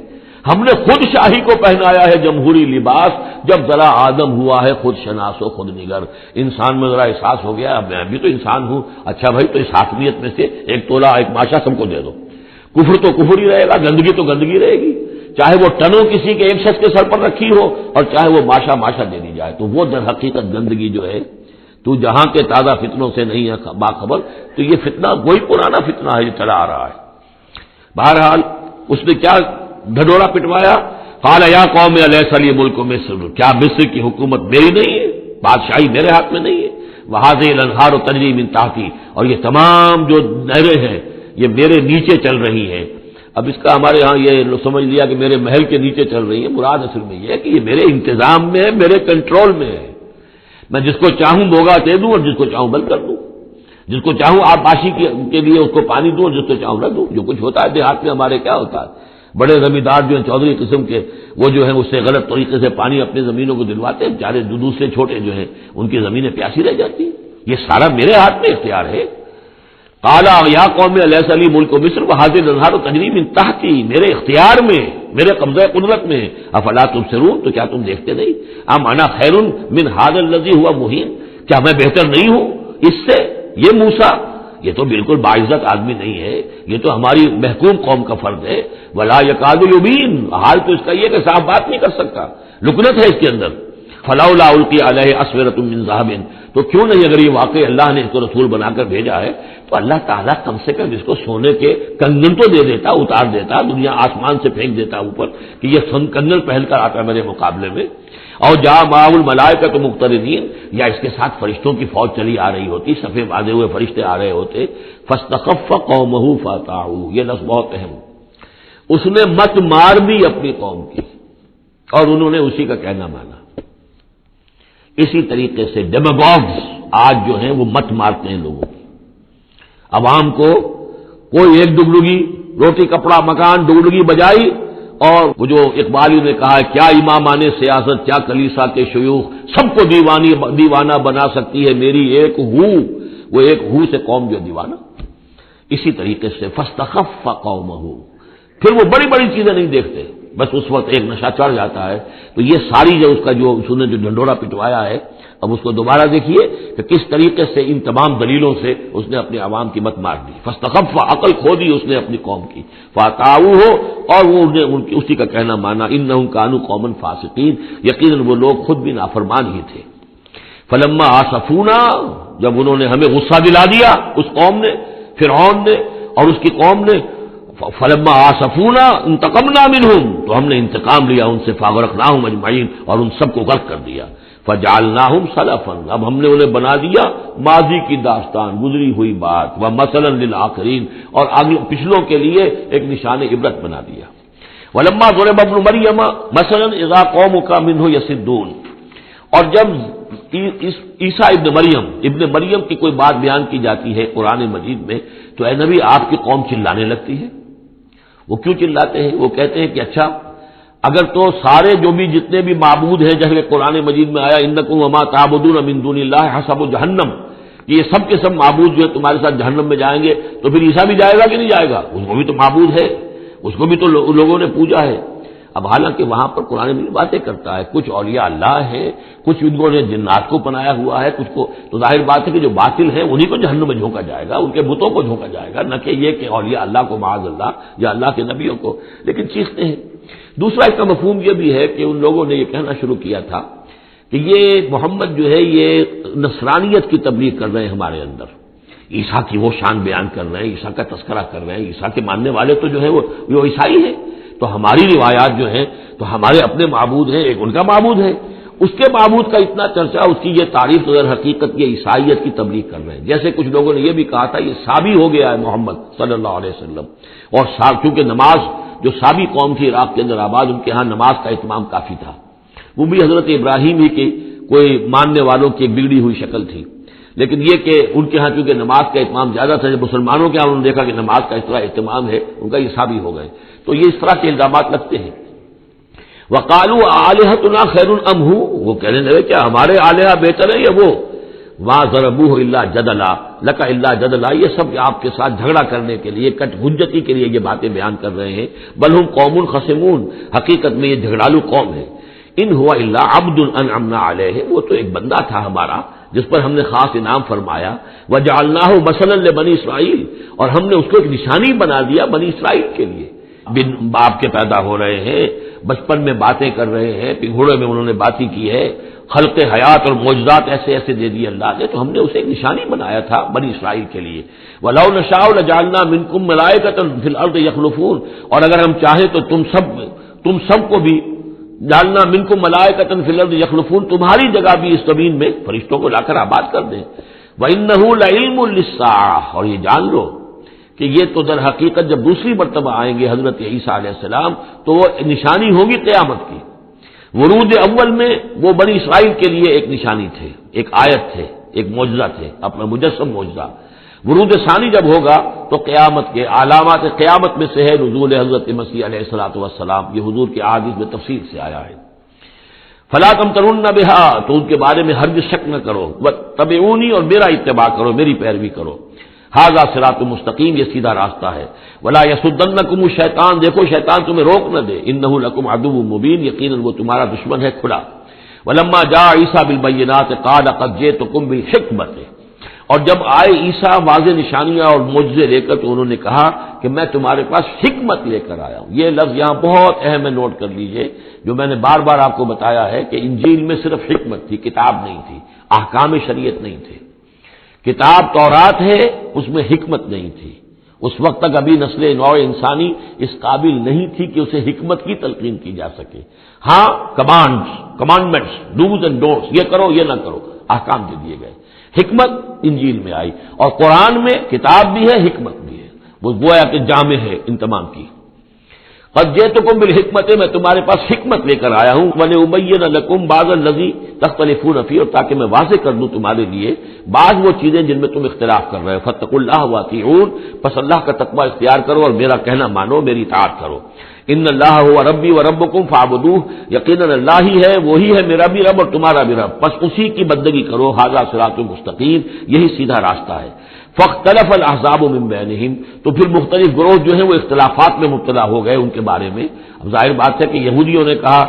ہم نے خود شاہی کو پہنایا ہے جمہوری لباس، جب ذرا آدم ہوا ہے خود شناس و خود نگر۔ انسان میں ذرا احساس ہو گیا اب میں بھی تو انسان ہوں، اچھا بھائی تو اس حاکمیت میں سے ایک تولا ایک ماشا سب کو دے دو۔ کفر تو کفر ہی رہے گا، گندگی تو گندگی رہے گی، چاہے وہ ٹنوں کسی کے ایک شخص کے سر پر رکھی ہو اور چاہے وہ ماشا دے دی جائے، تو وہ در حقیقت گندگی جو ہے تو جہاں کے تازہ فتنوں سے نہیں ہے باخبر، تو یہ فتنہ وہی پرانا فتنہ ہے جو چلا آ رہا ہے۔ بہرحال اس نے کیا ڈھڈورا پٹوایا، قال یا قوم الیس لی ملک مصر، کیا مصر کی حکومت میری نہیں ہے، بادشاہی میرے ہاتھ میں نہیں ہے، وہذہ الانہار تجری من تحتی، اور یہ تمام جو نہریں ہیں یہ میرے نیچے چل رہی ہیں۔ اب اس کا ہمارے ہاں یہ سمجھ لیا کہ میرے محل کے نیچے چل رہی ہے، مراد اصل میں یہ ہے کہ یہ میرے انتظام میں ہے، میرے کنٹرول میں ہے، میں جس کو چاہوں بوگا دے دوں اور جس کو چاہوں بند کر دوں، جس کو چاہوں آبپاشی کے لیے اس کو پانی دوں اور جس کو چاہوں نہ دوں۔ جو کچھ ہوتا ہے دیہات میں ہمارے کیا ہوتا ہے، بڑے زمیندار جو ہیں چودھری قسم کے، وہ جو ہیں اس سے غلط طریقے سے پانی اپنی زمینوں کو دلواتے ہیں، بیچارے دوسرے چھوٹے جو ہیں ان کی زمینیں پیاسی رہ جاتی ہیں۔ یہ سارا میرے ہاتھ میں اختیار ہے۔ قال یا قوم الیس لی ملک مصر وہذہ الانہار تجری من تحتی، میرے اختیار میں، میرے قبضہ قدرت میں، افلا تبصرون، تو کیا تم دیکھتے نہیں؟ ام انا خیر من ھذا الذی هو مہین، کیا میں بہتر نہیں ہوں اس سے؟ یہ موسیٰ یہ تو بالکل باعزت آدمی نہیں ہے، یہ تو ہماری محکوم قوم کا فرد ہے۔ ولا یکاد یبین، حال تو اس کا یہ کہ صاف بات نہیں کر سکتا، لکنت ہے اس کے اندر۔ فلولا القی علیہ اسورۃ من ذہب، تو کیوں نہیں اگر یہ واقعی اللہ نے اس کو رسول بنا کر بھیجا ہے تو اللہ تعالیٰ کم سے کم اس کو سونے کے کنگن تو دے دیتا، اتار دیتا، دنیا آسمان سے پھینک دیتا اوپر کہ یہ کنگن پہن کر آتا ہے میرے مقابلے میں۔ اور جا معہ الملائکۃ مقترنین، یا اس کے ساتھ فرشتوں کی فوج چلی آ رہی ہوتی، صفے باندھے ہوئے فرشتے آ رہے ہوتے۔ فاستخف قومہ فاطاعوہ، یہ لفظ بہت اہم، اس نے مت مار دی اپنی قوم کی اور انہوں نے اسی کا کہنا مانا۔ اسی طریقے سے ڈیماگوگز آج جو ہیں وہ مت مارتے ہیں لوگوں کی، عوام کو کوئی ایک ڈگڈگی، روٹی کپڑا مکان ڈگڈگی بجائی، اور وہ جو اقبالی نے کہا ہے کیا امامان سیاست کیا کلیسا کے شیوخ، سب کو دیوانہ بنا سکتی ہے میری ایک ہو، وہ ایک ہو سے قوم جو دیوانہ۔ اسی طریقے سے فاستخف قومہ، پھر وہ بڑی بڑی چیزیں نہیں دیکھتے، بس اس وقت ایک نشہ چڑھ جاتا ہے۔ تو یہ ساری جو اس کا جو اس نے جو ڈنڈورا پٹوایا ہے، اب اس کو دوبارہ دیکھیے کہ کس طریقے سے ان تمام دلیلوں سے اس نے اپنے عوام کی مت مار دی۔ فاستخف، عقل کھو دی اس نے اپنی قوم کی، فاطاعوہ، اور وہ اسی کا کہنا مانا۔ انہم کانوا قوما فاسقین، یقیناً وہ لوگ خود بھی نافرمان ہی تھے۔ فلما آسفونا، جب انہوں نے ہمیں غصہ دلا دیا، اس قوم نے، فرعون نے اور اس کی قوم نے، فلما آسفونا انتقمنا منہم، تو ہم نے انتقام لیا ان سے، فاغرقناہم اجمعین، اور ان سب کو غرق کر دیا۔ فجعلناہم سلفا، اب ہم نے انہیں بنا دیا ماضی کی داستان، گزری ہوئی بات، ومثلا للآخرین، اور پچھلوں کے لیے ایک نشان عبرت بنا دیا۔ ولما ضرب ابن مریم مثلا اذا قومک منہ یصدون، اور جب عیسیٰ ابن مریم کی کوئی بات بیان کی جاتی ہے قرآن مجید میں تو اے نبی آپ کی قوم چلانے لگتی ہے۔ وہ کیوں چلاتے ہیں؟ وہ کہتے ہیں کہ اچھا اگر تو سارے جو بھی جتنے بھی معبود ہیں جیسے قرآن مجید میں آیا انکم وما تعبدون من دون اللہ حسب جہنم، کہ یہ سب کے سب معبود جو ہے تمہارے ساتھ جہنم میں جائیں گے، تو پھر عیسیٰ بھی جائے گا کہ نہیں جائے گا؟ اس کو بھی تو معبود ہے، اس کو بھی تو لوگوں نے پوجا ہے۔ اب حالانکہ وہاں پر قرآن مجید باتیں کرتا ہے، کچھ اولیاء اللہ ہیں، کچھ انہوں نے جنات کو بنایا ہوا ہے، کچھ کو، تو ظاہر بات ہے کہ جو باطل ہیں انہیں کو جہنم میں جھونکا جائے گا، ان کے بتوں کو جھونکا جائے گا، نہ کہ یہ کہ اولیاء اللہ کو معاذ اللہ یا اللہ کے نبیوں کو، لیکن چیختے ہیں۔ دوسرا اس کا مفہوم یہ بھی ہے کہ ان لوگوں نے یہ کہنا شروع کیا تھا کہ یہ محمد جو ہے یہ نصرانیت کی تبلیغ کر رہے ہیں ہمارے اندر، عیسیٰ کی وہ شان بیان کر رہے ہیں، عیسیٰ کا تذکرہ کر رہے ہیں، عیسیٰ کے ماننے والے تو جو ہے وہ عیسائی ہیں، تو ہماری روایات جو ہیں تو ہمارے اپنے معبود ہیں، ایک ان کا معبود ہے، اس کے معبود کا اتنا چرچا، اس کی یہ تعریف تو در حقیقت یہ عیسائیت کی تبلیغ کر رہے ہیں۔ جیسے کچھ لوگوں نے یہ بھی کہا تھا یہ سابی ہو گیا ہے محمد صلی اللہ علیہ وسلم، اور چونکہ نماز جو سابی قوم تھی عراق کے اندر آباد، ان کے ہاں نماز کا اہتمام کافی تھا، وہ بھی حضرت ابراہیم ہی کی کوئی ماننے والوں کی ایک بگڑی ہوئی شکل تھی، لیکن یہ کہ ان کے ہاں چونکہ نماز کا اہتمام زیادہ تھا، جب مسلمانوں کے ہاں انہوں نے دیکھا کہ نماز کا اس طرح اہتمام ہے، ان کا یہ سابی ہو گئے، تو یہ اس طرح کے الزامات لگتے ہیں۔ وقالوا آلہتنا خیر ام ہو، وہ کہنے لگے کیا ہمارے الہہ بہتر ہے یا وہ؟ وَمَا ضَرَبُوهُ إِلَّا جَدَلًا لَكَ إِلَّا جَدَلًا، یہ سب آپ کے ساتھ جھگڑا کرنے کے لیے، کٹ حجتی کے لیے یہ باتیں بیان کر رہے ہیں۔ بل ہم قوم خصمون، حقیقت میں یہ جھگڑالو قوم ہے۔ ان هو الا عبد انعمنا علیہ، وہ تو ایک بندہ تھا ہمارا جس پر ہم نے خاص انعام فرمایا۔ وجعلناہ مثلا لبنی اسرائیل، اور ہم نے اس کو ایک نشانی بنا دیا بنی اسرائیل کے لیے۔ بن باپ کے پیدا ہو رہے ہیں، بچپن میں باتیں کر رہے ہیں، پنگھوڑے میں انہوں نے باتیں کی ہے، خلق حیات اور معجزات ایسے ایسے دے دیے اللہ نے، تو ہم نے اسے ایک نشانی بنایا تھا بنی اسرائیل کے لیے۔ وَلَوْ نَشَاءُ لَجَعَلْنَا مِنكُم مَلَائِكَةً فِي الْأَرْضِ يَخْلُفُونَ، اور اگر ہم چاہیں تو تم سب کو بھی جعلنا منکم ملائکۃ فی الارض یخلفون، تمہاری جگہ بھی اس زمین میں فرشتوں کو لا کر آباد کر دیں۔ وَإِنَّهُ لَعِلْمٌ لِلسَّاعَةِ، اور یہ جان لو کہ یہ تو در حقیقت جب دوسری مرتبہ آئیں گے حضرت عیسیٰ علیہ السلام تو وہ نشانی ہوگی قیامت کی۔ ورود اول میں وہ بنی اسرائیل کے لیے ایک نشانی تھے، ایک آیت تھے، ایک معجزہ تھے، اپنا مجسم معجزہ۔ ورود ثانی جب ہوگا تو قیامت کے علامات قیامت میں سے ہے نزول حضرت مسیح علیہ الصلوۃ والسلام، یہ حضور کی احادیث میں تفصیل سے آیا ہے۔ فلا تمترن بہا، تو ان کے بارے میں ہرگز شک نہ کرو، واتبعونی، اور میرا اتباع کرو، میری پیروی کرو۔ ھذا صراط مستقیم، یہ سیدھا راستہ ہے۔ ولا یصدنکم الشیطان، دیکھو شیطان تمہیں روک نہ دے، انہ لکم عدو مبین، یقیناً وہ تمہارا دشمن ہے کھلا۔ ولما جاء عیسیٰ بالبینات قال قد جئتکم بالحکمۃ، اور جب آئے عیسیٰ واضح نشانیاں اور معجزے لے کر تو انہوں نے کہا کہ میں تمہارے پاس حکمت لے کر آیا ہوں۔ یہ لفظ یہاں بہت اہم ہے، نوٹ کر لیجئے، جو میں نے بار بار آپ کو بتایا ہے کہ انجیل میں صرف حکمت تھی، کتاب نہیں تھی، احکام شریعت نہیں تھے۔ کتاب تورات ہے، اس میں حکمت نہیں تھی، اس وقت تک ابھی نسل نوع انسانی اس قابل نہیں تھی کہ اسے حکمت کی تلقین کی جا سکے۔ ہاں کمانڈمنٹس، ڈوز اینڈ ڈونٹس، یہ کرو یہ نہ کرو، احکام دے دیے گئے۔ حکمت انجیل میں آئی، اور قرآن میں کتاب بھی ہے حکمت بھی ہے، وہ گویا کہ جامع ہے ان تمام کی۔ قد جئتکم بالحکمت، میں تمہارے پاس حکمت لے کر آیا ہوں، ولأبین لکم بعض الذی تختلفون فیہ، اور تاکہ میں واضح کر دوں تمہارے لیے بعض وہ چیزیں جن میں تم اختلاف کر رہے ہو۔ فاتقوا اللہ واطیعون، پس اللہ کا تقوی اختیار کرو اور میرا کہنا مانو، میری اطاعت کرو۔ ان اللہ هو ربی وربکم فاعبدوہ، یقیناً اللہ ہی ہے، وہی ہے میرا بھی رب اور تمہارا بھی رب، پس اسی کی بندگی کرو۔ ھذا صراط مستقیم، یہی سیدھا راستہ ہے۔ فاختلف الاحزاب من بینہم، تو پھر مختلف گروہ جو ہیں وہ اختلافات میں مبتلا ہو گئے ان کے بارے میں۔ اب ظاہر بات ہے کہ یہودیوں نے کہا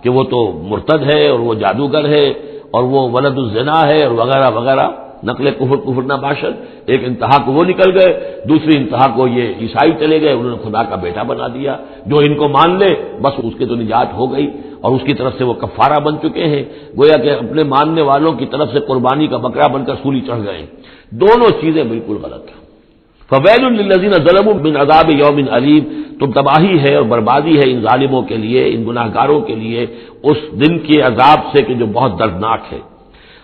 کہ وہ تو مرتد ہے اور وہ جادوگر ہے اور وہ ولد الزنا ہے اور وغیرہ وغیرہ، نقل کفر نہ باشد۔ ایک انتہا کو وہ نکل گئے، دوسری انتہا کو یہ عیسائی چلے گئے، انہوں نے خدا کا بیٹا بنا دیا، جو ان کو مان لے بس اس کے تو نجات ہو گئی، اور اس کی طرف سے وہ کفارہ بن چکے ہیں، گویا کہ اپنے ماننے والوں کی طرف سے قربانی کا بکرا بن کر سولی چڑھ گئے۔ دونوں چیزیں بالکل غلط ہیں۔ فویل للذین ظلموا من عذاب یوم علیم، تو تباہی ہے اور بربادی ہے ان ظالموں کے لیے، ان گناہ گاروں کے لیے اس دن کے عذاب سے کہ جو بہت دردناک ہے۔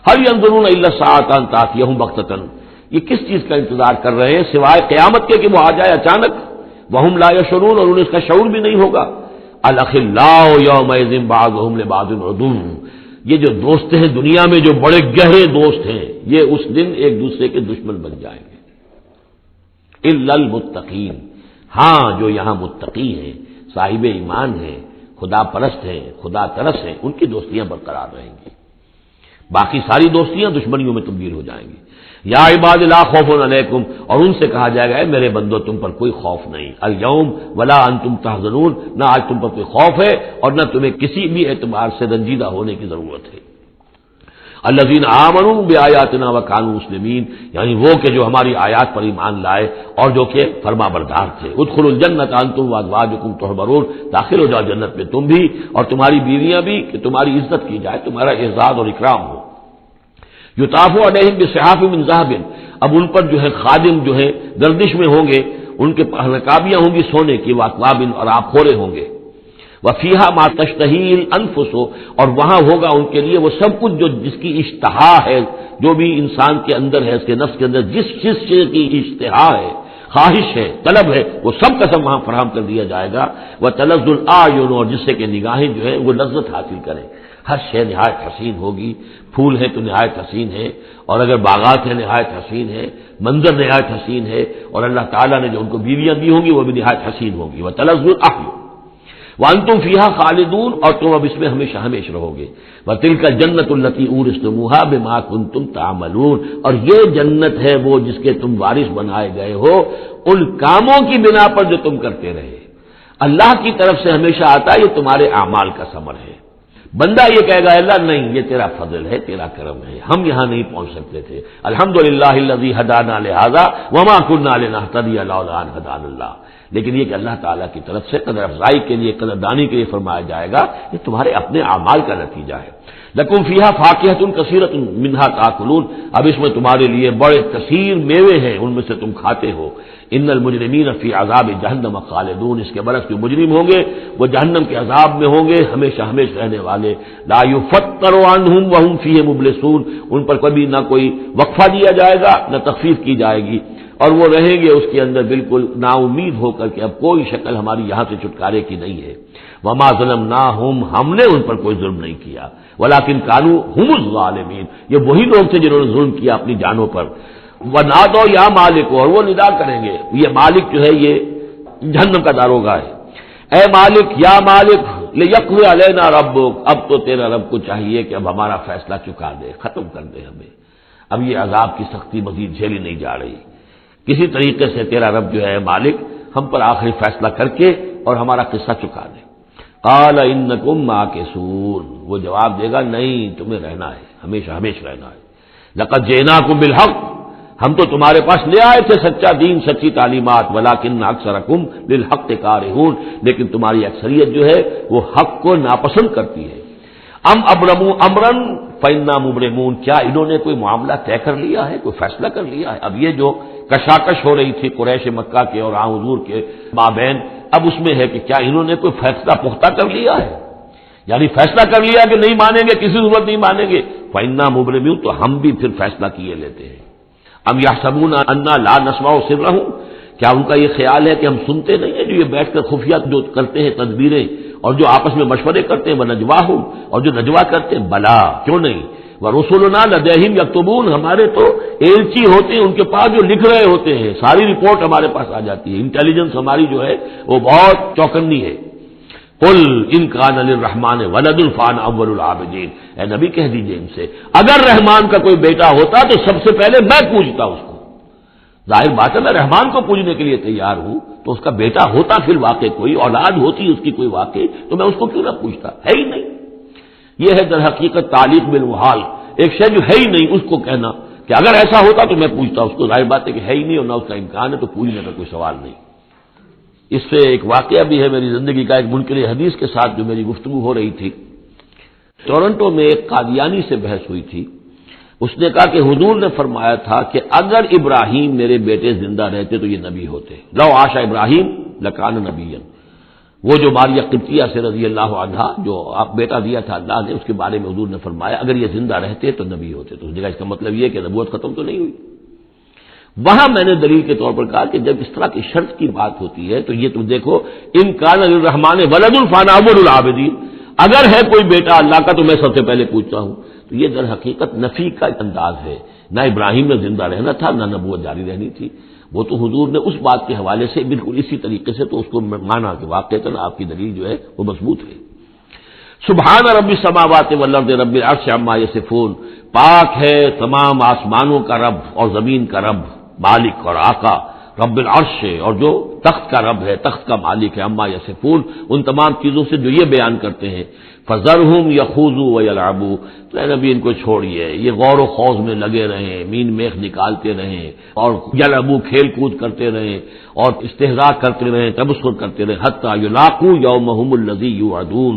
هل ينظرون الا الساعة ان تأتيهم بغتة، یہ کس چیز کا انتظار کر رہے ہیں سوائے قیامت کے کہ وہ آ جائے اچانک۔ وهم لا يشعرون، اور انہیں اس کا شعور بھی نہیں ہوگا۔ الاخلاء يومئذ بعضهم لبعض عدو، یہ جو دوست ہیں دنیا میں جو بڑے گہرے دوست ہیں، یہ اس دن ایک دوسرے کے دشمن بن جائیں گے۔ الا المتقین، ہاں جو یہاں متقی ہیں، صاحب ایمان ہیں، خدا پرست ہیں، خدا ترس ہیں، ان کی دوستیاں برقرار رہیں گی، باقی ساری دوستیاں دشمنیوں میں تبدیل ہو جائیں گی۔ یا عباد لا خوف علیکم، اور ان سے کہا جائے گا اے میرے بندو تم پر کوئی خوف نہیں، الیوم ولا انتم تحزنون، نہ آج تم پر کوئی خوف ہے اور نہ تمہیں کسی بھی اعتبار سے رنجیدہ ہونے کی ضرورت ہے۔ الذین آمنوا بآیاتنا وکانوا مسلمین، یعنی وہ کہ جو ہماری آیات پر ایمان لائے اور جو کہ فرما بردار تھے۔ ادخلوا الجنۃ انتم وازواجکم تحبرون، داخل ہو جاؤ جنت میں تم بھی اور تمہاری بیویاں بھی، کہ تمہاری عزت کی جائے، تمہارا اعزاز اور اکرام ہو۔ یطاف علیہم بصحاف من ذہب، اب ان پر جو ہے خادم جو ہے گردش میں ہوں گے، ان کے رکابیاں ہوں گی سونے کی، واکواب اور آب خورے ہوں گے، وفیہا ما تشتہی الانفس، اور وہاں ہوگا ان کے لیے وہ سب کچھ جو جس کی اشتہا ہے، جو بھی انسان کے اندر ہے، اس کے نفس کے اندر جس چیز کی اشتہا ہے، خواہش ہے، طلب ہے، وہ سب کا سب وہاں فراہم کر دیا جائے گا۔ وتلذ الاعین، اور جس سے کہ نگاہیں جو ہے وہ لذت حاصل کریں، ہر شے نہایت حسین ہوگی، پھول ہے تو نہایت حسین ہے، اور اگر باغات ہیں نہایت حسین ہے، منظر نہایت حسین ہے، اور اللہ تعالیٰ نے جو ان کو بیویاں دی ہوں گی وہ بھی نہایت حسین ہوگی۔ وتلذ الاعین وانتم فیہا خالدون، اور تم اب اس میں ہمیشہ ہمیشہ رہو گے۔ وتلک الجنۃ التی اورثتموہا بما کنتم تعملون، اور یہ جنت ہے وہ جس کے تم وارث بنائے گئے ہو ان کاموں کی بنا پر جو تم کرتے رہے۔ اللہ کی طرف سے ہمیشہ آتا ہے یہ تمہارے اعمال کا ثمر ہے۔ بندہ یہ کہے گا اللہ نہیں، یہ تیرا فضل ہے، تیرا کرم ہے، ہم یہاں نہیں پہنچ سکتے تھے، الحمدللہ الذی ہدانا لہذا وما کنا لنہتدی لولا ان ہدانا اللہ، لیکن یہ کہ اللہ تعالیٰ کی طرف سے قدر افزائی کے لیے، قدر دانی کے لیے فرمایا جائے گا یہ تمہارے اپنے اعمال کا نتیجہ ہے۔ لکم فیہا فاکہۃ کثیرۃ منہا تاکلون، اب اس میں تمہارے لیے بڑے کثیر میوے ہیں، ان میں سے تم کھاتے ہو۔ ان المجرمین فی عذاب جہنم خالدون، اس کے برعکس جو مجرم ہوں گے وہ جہنم کے عذاب میں ہوں گے ہمیشہ ہمیشہ رہنے والے۔ لا یفتر عنہم وہم فیہ مبلسون، ان پر کبھی نہ کوئی وقفہ دیا جائے گا نہ تخفیف کی جائے گی، اور وہ رہیں گے اس کے اندر بالکل نا امید ہو کر کہ اب کوئی شکل ہماری یہاں سے چھٹکارے کی نہیں ہے۔ وما ظلمناہم، ہم نے ان پر کوئی ظلم نہیں کیا، ولکن کانوا ھم الظالمین، یہ وہی لوگ تھے جنہوں نے ظلم کیا اپنی جانوں پر۔ ونادوا یا مالک، اور وہ ندا کریں گے، یہ مالک جو ہے یہ جہنم کا داروغہ ہے، اے مالک یا مالک لیقضی علینا ربک، اب تو تیرا رب کو چاہیے کہ اب ہمارا فیصلہ چکا دے، ختم کر دے ہمیں، اب یہ عذاب کی سختی مزید جھیلی نہیں جا رہی، کسی طریقے سے تیرا رب جو ہے مالک ہم پر آخری فیصلہ کر کے اور ہمارا قصہ چکا دے۔ قال انکم ماکثون، وہ جواب دے گا نہیں تمہیں رہنا ہے، ہمیشہ ہمیشہ رہنا ہے۔ لقد جئناکم بالحق، ہم تو تمہارے پاس لے آئے تھے سچا دین، سچی تعلیمات، ولکن اکثرکم للحق کارہون، لیکن تمہاری اکثریت جو ہے وہ حق کو ناپسند کرتی ہے۔ ام ابرموا امرا فإنا مبرمون، کیا انہوں نے کوئی معاملہ طے کر لیا ہے، کوئی فیصلہ کر لیا ہے؟ اب یہ جو کشاکش ہو رہی تھی قریش مکہ کے اور حضور کے مابین، اب اس میں ہے کہ کیا انہوں نے کوئی فیصلہ پختہ کر لیا ہے، یعنی فیصلہ کر لیا کہ نہیں مانیں گے، کسی صورت نہیں مانیں گے، فإنا مبرمون، تو ہم بھی پھر فیصلہ کیے لیتے ہیں۔ ام یحسبون انا لا نسمع سرهم، کیا ان کا یہ خیال ہے کہ ہم سنتے نہیں ہیں جو یہ بیٹھ کر خفیہ جو کرتے ہیں تدبیریں اور جو آپس میں مشورے کرتے ہیں، وَنَجْوَاهُمْ، اور جو نجوا کرتے ہیں، بلا کیوں نہیں، وَرُسُلُنَا لَدَيْهِمْ يَكْتُبُونَ، ہمارے تو ایلچی ہوتے ہیں ان کے پاس جو لکھ رہے ہوتے ہیں، ساری رپورٹ ہمارے پاس آ جاتی ہے، انٹیلیجنس ہماری جو ہے وہ بہت چوکنی ہے۔ قل ان کان للرحمن ولد فانا اول العابدین، اے نبی کہہ دیجئے ان سے اگر رحمان کا کوئی بیٹا ہوتا تو سب سے پہلے میں پوجتا اس کو، ظاہر بات ہے میں رحمان کو پوجنے کے لیے تیار ہوں، تو اس کا بیٹا ہوتا پھر واقع کوئی اولاد ہوتی اس کی کوئی واقع، تو میں اس کو کیوں نہ پوچھتا، ہے ہی نہیں۔ یہ ہے در حقیقت تعلیق بالمحال، ایک شے جو ہے ہی نہیں اس کو کہنا کہ اگر ایسا ہوتا تو میں پوچھتا اس کو، ظاہر بات ہے کہ ہے ہی نہیں اور نہ اس کا امکان ہے، تو پوجنے کا کوئی سوال نہیں۔ اس سے ایک واقعہ بھی ہے میری زندگی کا، ایک منکر حدیث کے ساتھ جو میری گفتگو ہو رہی تھی، ٹورنٹو میں ایک قادیانی سے بحث ہوئی تھی، اس نے کہا کہ حضور نے فرمایا تھا کہ اگر ابراہیم میرے بیٹے زندہ رہتے تو یہ نبی ہوتے، لو عاش ابراہیم لکان نبیا، وہ جو ماریہ قبطیہ سے رضی اللہ عنہا جو آپ بیٹا دیا تھا اللہ نے، اس کے بارے میں حضور نے فرمایا اگر یہ زندہ رہتے تو نبی ہوتے، تو اس نے کہا اس کا مطلب یہ کہ نبوت ختم تو نہیں ہوئی۔ وہاں میں نے دلیل کے طور پر کہا کہ جب اس طرح کی شرط کی بات ہوتی ہے تو یہ تم دیکھو ان کان للرحمن ولد فانا اول العابدین، اگر ہے کوئی بیٹا اللہ کا تو میں سب سے پہلے پوچھتا ہوں، تو یہ در حقیقت نفی کا انداز ہے، نہ ابراہیم نے زندہ رہنا تھا نہ نبوت جاری رہنی تھی، وہ تو حضور نے اس بات کے حوالے سے بالکل اسی طریقے سے تو اس کو مانا کہ واقعتاً آپ کی دلیل جو ہے وہ مضبوط ہے۔ سبحان رب السماوات والارض رب العرش عما یصفون، پاک ہے تمام آسمانوں کا رب اور زمین کا رب، مالک اور آقا، رب العرش ہے اور جو تخت کا رب ہے، تخت کا مالک ہے، عما یصفون، ان تمام چیزوں سے جو یہ بیان کرتے ہیں، فذرہم یخوضوا ویلعبوا، تو اے نبی ان کو چھوڑیے، یہ غور و خوض میں لگے رہیں، مین میخ نکالتے رہیں اور یلعبوا کھیل کود کرتے رہیں اور استہزاء کرتے رہیں، تبصر کرتے رہیں، حتی یلاقوا یومہم الذی یوعدون،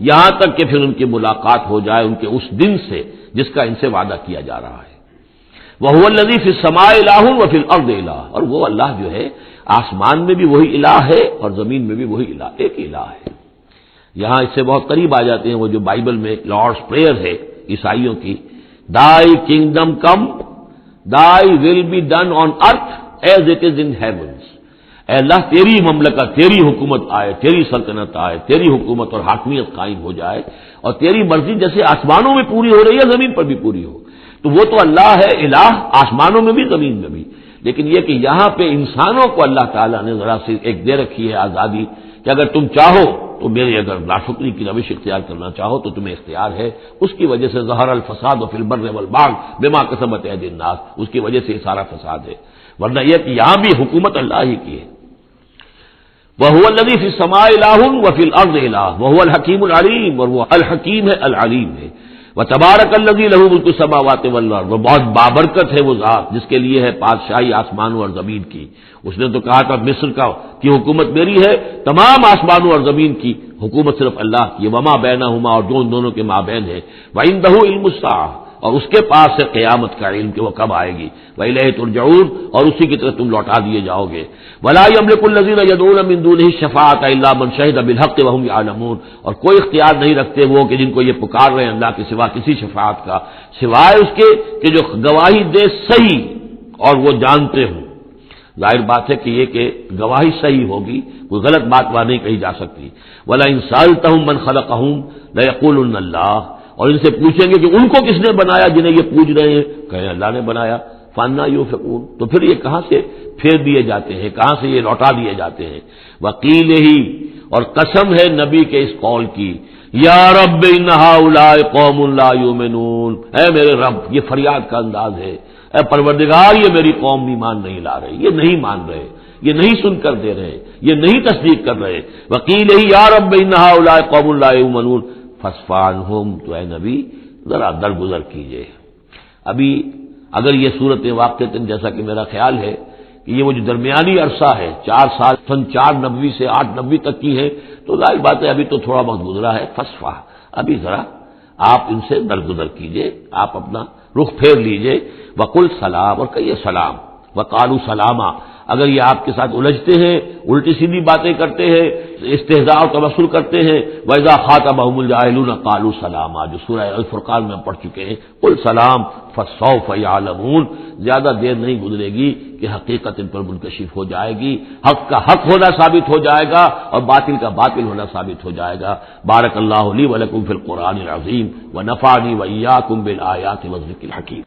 یہاں تک کہ پھر ان کی ملاقات ہو جائے ان کے اس دن سے جس کا ان سے وعدہ کیا جا رہا ہے۔ وَهُوَ الَّذِي فِي السَّمَاءِ إِلَٰهٌ وَفِي الْأَرْضِ إِلَٰهٌ، اور وہ اللہ جو ہے آسمان میں بھی وہی الہ ہے اور زمین میں بھی وہی الہ، ایک الہ ہے۔ یہاں اس سے بہت قریب آ جاتے ہیں وہ جو بائبل میں لارڈس پریئر ہے عیسائیوں کی، Thy kingdom come, Thy will be done on earth as it is in heavens۔ اے اللہ تیری مملکت، تیری حکومت آئے، تیری سلطنت آئے، تیری حکومت اور حاکمیت قائم ہو جائے اور تیری مرضی جیسے آسمانوں میں پوری ہو رہی ہے زمین پر بھی پوری ہو۔ تو وہ تو اللہ ہے الہ، آسمانوں میں بھی زمین میں بھی، لیکن یہ کہ یہاں پہ انسانوں کو اللہ تعالیٰ نے ذرا سی ایک دے رکھی ہے آزادی کہ اگر تم چاہو تو میری اگر ناشکری کی روش اختیار کرنا چاہو تو تمہیں اختیار ہے۔ اس کی وجہ سے ظہر الفساد فی البر والبحر بما کسبت ایدی الناس، اس کی وجہ سے یہ سارا فساد ہے، ورنہ یہ کہ یہاں بھی حکومت اللہ ہی کی ہے۔ وَهُوَ الَّذِي فِي السَّمَاءِ إِلَٰهٌ وَفِي الْأَرْضِ إِلَٰهٌ وَهُوَ الْحَكِيمُ الْعَلِيمُ، اور وہ الحکیم ہے العلیم ہے۔ وَتَبَارَكَ الَّذِي لَهُ مُلْكُ السَّمَاوَاتِ وَالْأَرْضِ، وہ بہت بابرکت ہے وہ ذات جس کے لیے ہے بادشاہی آسمانوں اور زمین کی۔ اس نے تو کہا تھا مصر کی حکومت میری ہے، تمام آسمانوں اور زمین کی حکومت صرف اللہ کی ہے، وَمَا بَيْنَهُمَا، اور جو ان دونوں کے مابین ہے، وَعِندَهُ عِلْمُ السَّاعَةِ، اور اس کے پاس ہے قیامت کا علم کہ وہ کب آئے گی، وَإِلَيْهِ تُرْجَعُونَ، اور اسی کی طرف تم لوٹا دیے جاؤ گے۔ وَلَا يَمْلِكُ الَّذِينَ يَدْعُونَ مِن دُونِهِ الشَّفَاعَةَ إِلَّا مَن شَهِدَ بِالْحَقِّ وَهُمْ يَعْلَمُونَ، اور کوئی اختیار نہیں رکھتے وہ کہ جن کو یہ پکار رہے ہیں اللہ کے سوا کسی شفاعت کا، سوائے اس کے کہ جو گواہی دے صحیح اور وہ جانتے ہوں۔ ظاہر بات ہے کہ یہ کہ گواہی صحیح ہوگی، کوئی غلط بات وہاں نہیں کہی جا سکتی۔ وَلَئِن سَأَلْتَهُم مَّن خَلَقَهُمْ لَيَقُولُنَّ اللَّهُ، اور ان سے پوچھیں گے کہ ان کو کس نے بنایا جنہیں یہ پوچھ رہے ہیں، کہیں اللہ نے بنایا۔ فَأَنَّىٰ يُؤْفَكُونَ، تو پھر یہ کہاں سے پھیر دیے جاتے ہیں، کہاں سے یہ لوٹا دیے جاتے ہیں۔ وَقِيلِهِ، اور قسم ہے نبی کے اس قول کی، یا رب ان هؤلاء قوم لا يؤمنون، اے میرے رب، یہ فریاد کا انداز ہے، اے پروردگار یہ میری قوم ایمان نہیں لا رہے، یہ نہیں مان رہے، یہ نہیں سن کر دے رہے، یہ نہیں تصدیق کر رہے۔ وَقِيلِهِ یا رب ان هؤلاء قوم لا يؤمنون فاصفح عنہم، تو اے نبی ذرا درگزر کیجئے۔ ابھی اگر یہ صورت واقعتاً جیسا کہ میرا خیال ہے کہ یہ وہ جو درمیانی عرصہ ہے 4 سال سن 490 سے 890 تک کی ہے، تو ظاہر بات ہے ابھی تو تھوڑا وقت گزرا ہے، فصفح، ابھی ذرا آپ ان سے درگزر کیجئے، آپ اپنا رخ پھیر لیجئے۔ وقل سلام، اور کہیے سلام، وقالوا سلاما، اگر یہ آپ کے ساتھ الجھتے ہیں، الٹی سیدھی باتیں کرتے ہیں، استہزاء و تبصر کرتے ہیں، وَإِذَا خَاطَبَهُمُ الْجَاهِلُونَ قَالُوا سَلَامًا، جو سورہ الفرقان میں ہم پڑھ چکے ہیں، قل سلام فَسَوْفَ يَعْلَمُونَ، زیادہ دیر نہیں گزرے گی کہ حقیقت ان پر منکشف ہو جائے گی، حق کا حق ہونا ثابت ہو جائے گا اور باطل کا باطل ہونا ثابت ہو جائے گا۔ بارک اللہ لی ولکم فی القرآن العظیم ونفعنی وإیاکم بالآیات والذکر الحکیم۔